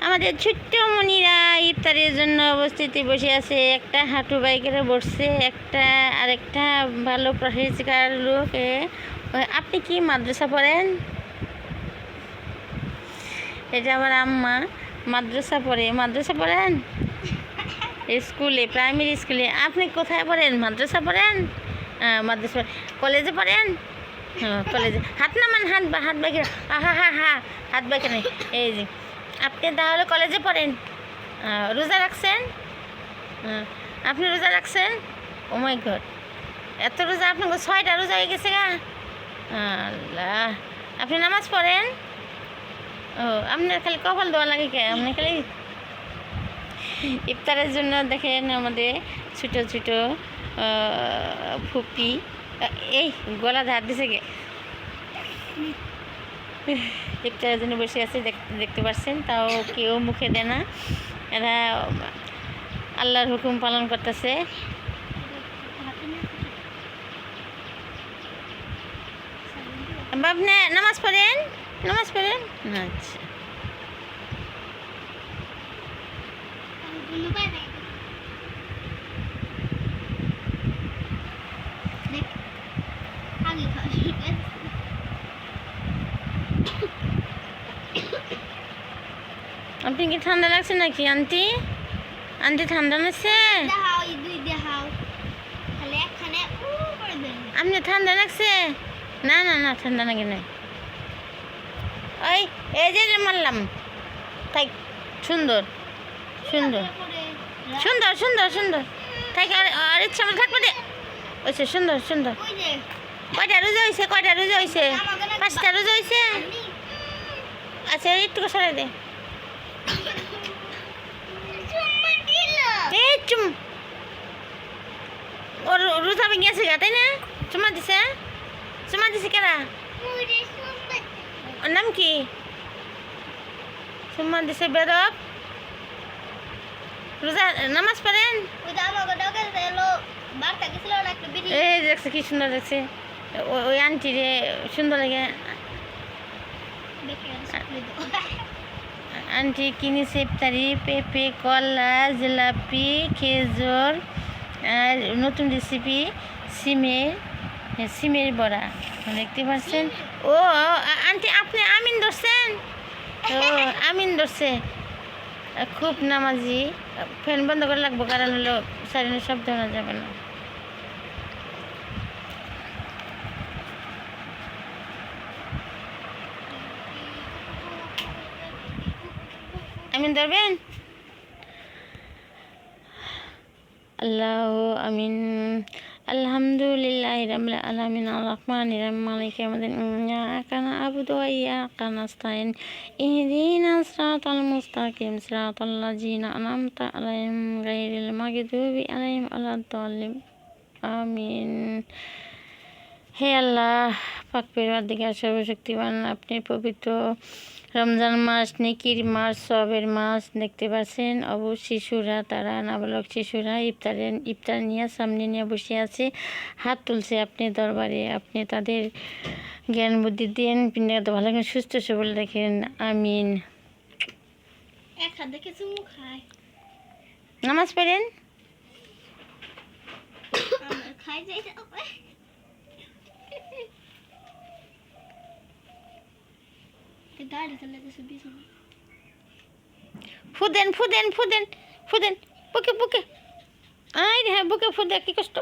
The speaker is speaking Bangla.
আমাদের ছোট্ট মনিরা ইফতারের জন্য অবস্থিতি বসে আছে। একটা হাঁটু বাইকেরে বসছে, আরেকটা ভালো প্রশিক্ষিকার লোক। আপনি কি মাদ্রাসা পড়েন? এটা আমার আম্মা মাদ্রাসা পড়েন স্কুলে, প্রাইমারি স্কুলে। আপনি কোথায় পড়েন? মাদ্রাসা পড়েন? মাদ্রাসা। কলেজে পড়েন? কলেজে। হাত নামান, হাত বাইকে, হাত বাইকে নেই। এই যে আপনি তাহলে কলেজে পড়েন। রোজা রাখছেন? আপনি রোজা রাখছেন? ও মাই গড, এত রোজা! আপনার 6টা রোজা হয়ে গেছে গা। আল্লাহ, আপনি নামাজ পড়েন? ও, আপনার খালি কপাল দেওয়া লাগে কে? আপনি খালি ইফতারের জন্য দেখেন আমাদের ছোটো ছোটো ফুপি, এই গলা ধার দিছে গে, ইফতারের জন্য বসে আছে। দেখতে পাচ্ছেন, তাও কেউ মুখে দেয় না। এরা আল্লাহর হুকুম পালন করতেছে। আপনি নামাজ পড়েন? আচ্ছা, আপনি কি ঠান্ডা লাগছে নাকি আন্টি? ঠান্ডা লাগছে? আপনি ঠান্ডা লাগছে? না ঠান্ডা লাগে না। এই যে মারলাম, তাই সুন্দর তাই আর ইচ্ছা আমার থাকবে দে। ওইসে সুন্দর। কয়টা রোজা হয়েছে? 5টা রোজা হয়েছে। আচ্ছা, একটু সরাই দে। ওর রোজা ভেঙে গেছে গা, তাই না? চুমা দিছে কেরা? ওর নাম কি? চুমা দিছে বেদব। রোজা নামাজ পড়েন? এই দেখছে কি সুন্দর দেখছে। ওই আন্টি রে সুন্দর লাগে। আন্টি কিনেছে ইফতারি পেঁপে, কলা, জিলাপি, খেজুর আর নতুন রেসিপি সিমের বড়া। দেখতে পাচ্ছেন? ও আন্টি, আপনি আমিন ধরছেন? ও আমিন ধরছে। খুব নামাজি। ফ্যান বন্ধ করে লাগবো, কারণ হলো সাইরেনের শব্দ শোনা যাবে না। আমিন ধরবেন? আল্লাহ আমিন। আলহামদুলিল্লাহি রাব্বিল আলামিন আর রহমানির রহিম মালিকি ইয়াউমিদ্দিন ইয়্যাকা না'বুদু ওয়া ইয়্যাকা নাস্তাইন ইহদিনাস সিরাতাল মুস্তাকিম সিরাতাল লাযিনা আন'আমতা আলাইহিম গায়রিল মাগদুবি আলাইহিম ওয়ালাদ-দাল্লিন। আমিন। হে আল্লাহ পাক পরওয়ারদিগার সর্বশক্তিমান, আপনি পবিত্র রমজান মাস, নেকির মাস, সবের মাস। দেখতে পাচ্ছেন শিশুরা, তারা নাবালক শিশুরা ইফতার নিয়ে সামনে নিয়ে বসে আছে, হাত তুলছে আপনি দরবারে। আপনি তাদের জ্ঞান বুদ্ধি দিন, পিন্ডাতে ভালো করে সুস্থ সবল দেখেন। আমিন। নামাজ পড়েন? ফুদেন বুকে। আয় রে, বুকে ফুদে, কি কষ্ট।